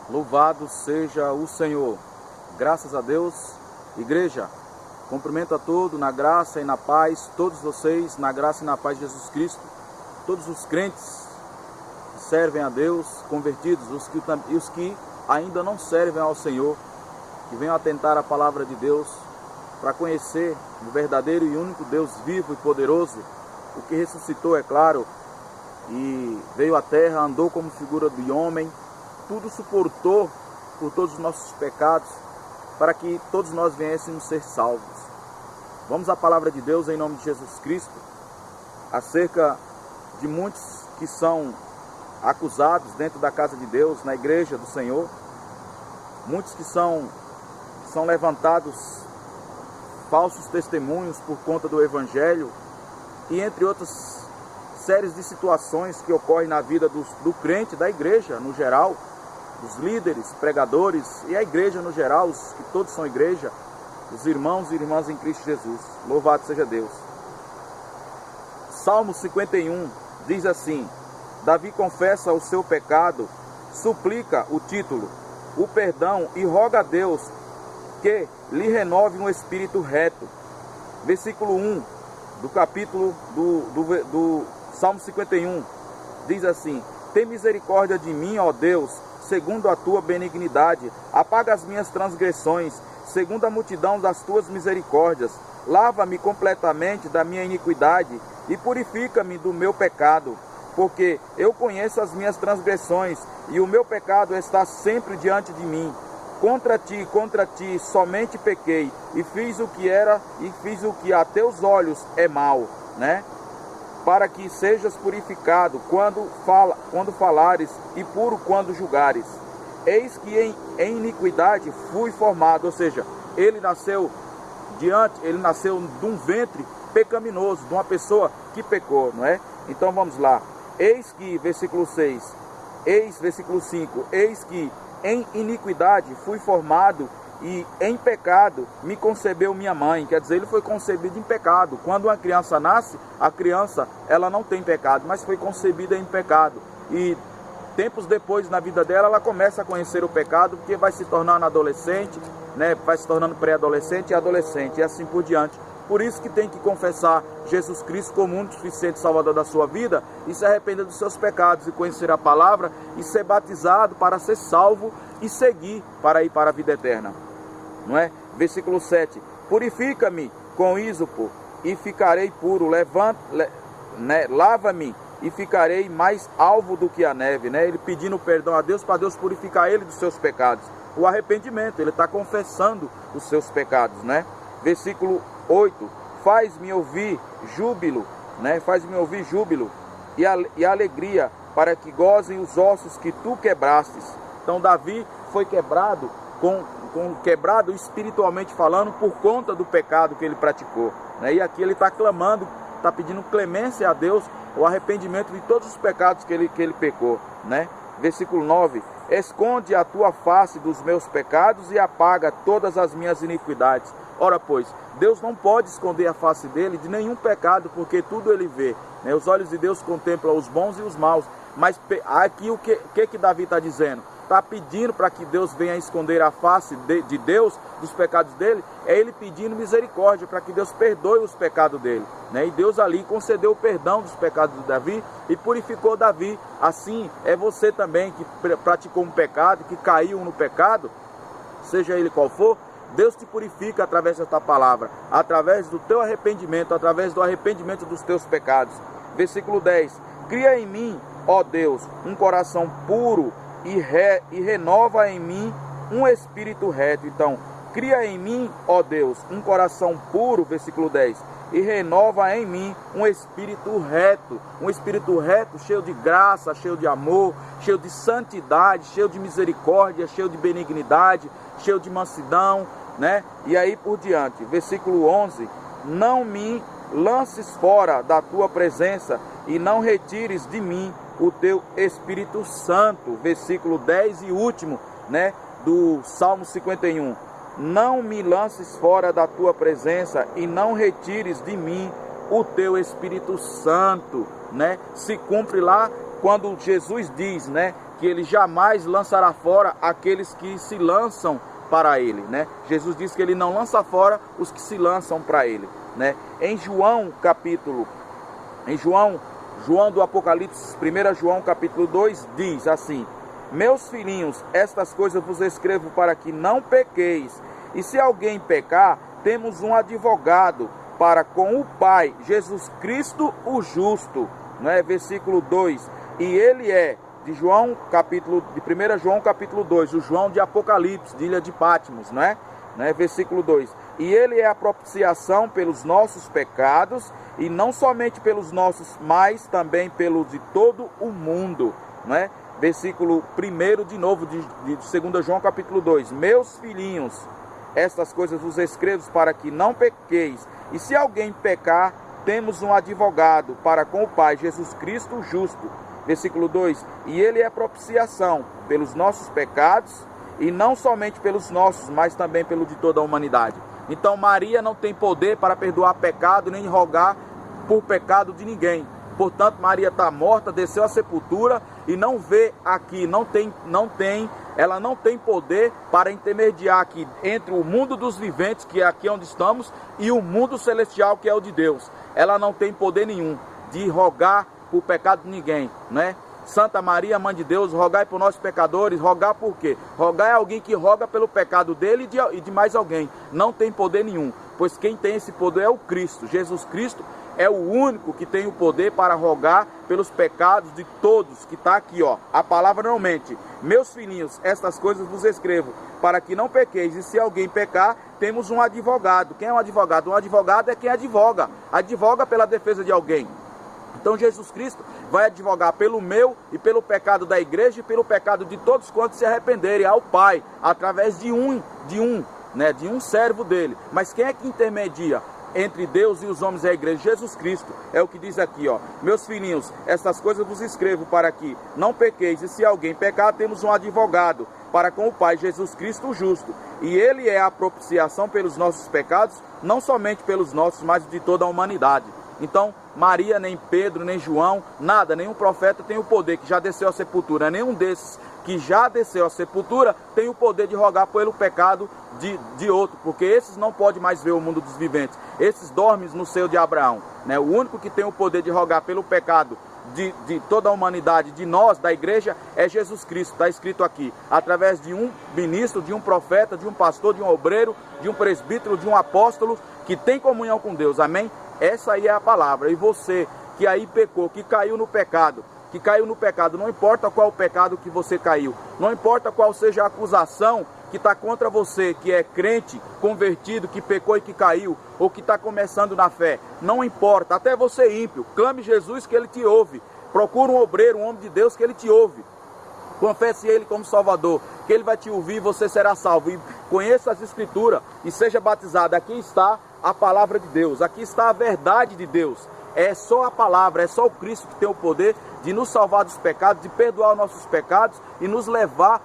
Louvado seja o Senhor. Graças a Deus. Igreja, cumprimento a todos na graça e na paz, todos vocês na graça e na paz de Jesus Cristo, todos os crentes que servem a Deus, convertidos, os que ainda não servem ao Senhor, que venham atentar a palavra de Deus para conhecer o verdadeiro e único Deus vivo e poderoso, o que ressuscitou, é claro, e veio à terra, andou como figura de homem, tudo suportou por todos os nossos pecados, para que todos nós viéssemos ser salvos. Vamos à palavra de Deus em nome de Jesus Cristo, acerca de muitos que são acusados dentro da casa de Deus, na igreja do Senhor, muitos que são levantados falsos testemunhos por conta do Evangelho, e entre outras séries de situações que ocorrem na vida do crente, da igreja no geral, dos líderes, pregadores e a igreja no geral, os que todos são igreja, os irmãos e irmãs em Cristo Jesus. Louvado seja Deus. Salmo 51 diz assim: Davi confessa o seu pecado, suplica o título, o perdão e roga a Deus que lhe renove um espírito reto. Versículo 1 do capítulo do Salmo 51 diz assim: Tem misericórdia de mim, ó Deus, segundo a tua benignidade, apaga as minhas transgressões, segundo a multidão das tuas misericórdias, lava-me completamente da minha iniquidade e purifica-me do meu pecado, porque eu conheço as minhas transgressões e o meu pecado está sempre diante de mim. Contra ti somente pequei e fiz o que a teus olhos é mal, né? Para que sejas purificado quando falares e puro quando julgares. Eis que em iniquidade fui formado, ou seja, ele nasceu de um ventre pecaminoso, de uma pessoa que pecou, não é? Então vamos lá. Eis que, versículo 6, versículo 5, eis que em iniquidade fui formado e em pecado me concebeu minha mãe. Quer dizer, ele foi concebido em pecado. Quando uma criança nasce, a criança ela não tem pecado, mas foi concebida em pecado. E tempos depois na vida dela, ela começa a conhecer o pecado, porque vai se tornando adolescente, né? Vai se tornando pré-adolescente e adolescente, e assim por diante. Por isso que tem que confessar Jesus Cristo como único suficiente Salvador da sua vida e se arrepender dos seus pecados e conhecer a palavra e ser batizado para ser salvo e seguir para ir para a vida eterna. Não é? Versículo 7. Purifica-me com ísopo e ficarei puro. Lava-me e ficarei mais alvo do que a neve. Né? Ele pedindo perdão a Deus para Deus purificar ele dos seus pecados. O arrependimento, ele está confessando os seus pecados. Né? Versículo 8. Faz-me ouvir júbilo, né? Faz-me ouvir júbilo e alegria, para que gozem os ossos que tu quebrastes. Então Davi foi quebrado, quebrado espiritualmente falando, por conta do pecado que ele praticou, né? E aqui ele está clamando, está pedindo clemência a Deus, o arrependimento de todos os pecados que ele pecou, né? Versículo 9. Esconde a tua face dos meus pecados e apaga todas as minhas iniquidades. Ora, pois, Deus não pode esconder a face dele de nenhum pecado, porque tudo ele vê, né? Os olhos de Deus contemplam os bons e os maus. Mas aqui o que Davi está dizendo? Está pedindo para que Deus venha esconder a face de Deus, dos pecados dele. É ele pedindo misericórdia para que Deus perdoe os pecados dele, né? E Deus ali concedeu o perdão dos pecados de Davi e purificou Davi. Assim é você também que praticou um pecado, que caiu no pecado, seja ele qual for. Deus te purifica através desta palavra, através do teu arrependimento, através do arrependimento dos teus pecados. Versículo 10. Cria em mim, ó Deus, um coração puro e renova em mim um espírito reto. Então, cria em mim, ó Deus, um coração puro, versículo 10, e renova em mim um espírito reto cheio de graça, cheio de amor, cheio de santidade, cheio de misericórdia, cheio de benignidade, cheio de mansidão, né? E aí por diante, versículo 11, não me lances fora da tua presença e não retires de mim o teu Espírito Santo. Versículo 10 e último, né, do Salmo 51. Não me lances fora da tua presença e não retires de mim o teu Espírito Santo, né? Se cumpre lá quando Jesus diz, né, que ele jamais lançará fora aqueles que se lançam para ele, né? Jesus diz que ele não lança fora os que se lançam para ele, né? Em João do Apocalipse, 1 João capítulo 2 diz assim: meus filhinhos, estas coisas vos escrevo para que não pequeis, e se alguém pecar, temos um advogado para com o Pai, Jesus Cristo o justo, né? Versículo 2, e ele é de 1 João capítulo 2, o João de Apocalipse, de Ilha de Patmos, né? Versículo 2, e ele é a propiciação pelos nossos pecados, e não somente pelos nossos, mas também pelos de todo o mundo, né? Versículo 1 de novo, de 2 João capítulo 2, meus filhinhos, estas coisas vos escrevo para que não pequeis, e se alguém pecar, temos um advogado para com o Pai, Jesus Cristo justo. Versículo 2, e ele é propiciação pelos nossos pecados, e não somente pelos nossos, mas também pelo de toda a humanidade. Então Maria não tem poder para perdoar pecado, nem rogar por pecado de ninguém. Portanto, Maria está morta, desceu à sepultura, e não vê aqui, ela não tem poder para intermediar aqui entre o mundo dos viventes, que é aqui onde estamos, e o mundo celestial, que é o de Deus. Ela não tem poder nenhum de rogar por pecado de ninguém, né? Santa Maria, Mãe de Deus, rogai por nós pecadores. Rogar por quê? Rogar é alguém que roga pelo pecado dele e de mais alguém. Não tem poder nenhum, pois quem tem esse poder é o Cristo. Jesus Cristo é o único que tem o poder para rogar pelos pecados de todos, que está aqui, ó. A palavra não mente. Meus filhinhos, estas coisas vos escrevo, para que não pequeis, e se alguém pecar, temos um advogado. Quem é um advogado? Um advogado é quem advoga pela defesa de alguém. Então Jesus Cristo vai advogar pelo meu e pelo pecado da igreja e pelo pecado de todos quantos se arrependerem ao Pai, através de um servo dele. Mas quem é que intermedia entre Deus e os homens e a igreja? Jesus Cristo. É o que diz aqui, ó. Meus filhinhos, estas coisas vos escrevo para que não pequeis, e se alguém pecar, temos um advogado para com o Pai, Jesus Cristo o justo. E ele é a propiciação pelos nossos pecados, não somente pelos nossos, mas de toda a humanidade. Então, Maria, nem Pedro, nem João, nada, nenhum profeta tem o poder que já desceu à sepultura. Nenhum desses que já desceu à sepultura tem o poder de rogar pelo pecado de outro, porque esses não podem mais ver o mundo dos viventes. Esses dormem no seio de Abraão, né? O único que tem o poder de rogar pelo pecado de toda a humanidade, de nós, da igreja, é Jesus Cristo. Está escrito aqui, através de um ministro, de um profeta, de um pastor, de um obreiro, de um presbítero, de um apóstolo, que tem comunhão com Deus, amém? Essa aí é a palavra. E você que aí pecou, que caiu no pecado, não importa qual o pecado que você caiu, não importa qual seja a acusação que está contra você, que é crente, convertido, que pecou e que caiu, ou que está começando na fé, não importa, até você ímpio, clame Jesus que ele te ouve, procura um obreiro, um homem de Deus que ele te ouve, confesse ele como Salvador, que ele vai te ouvir e você será salvo, e conheça as Escrituras e seja batizado. Aqui está a palavra de Deus, aqui está a verdade de Deus. É só a palavra, é só o Cristo que tem o poder de nos salvar dos pecados, de perdoar os nossos pecados e nos levar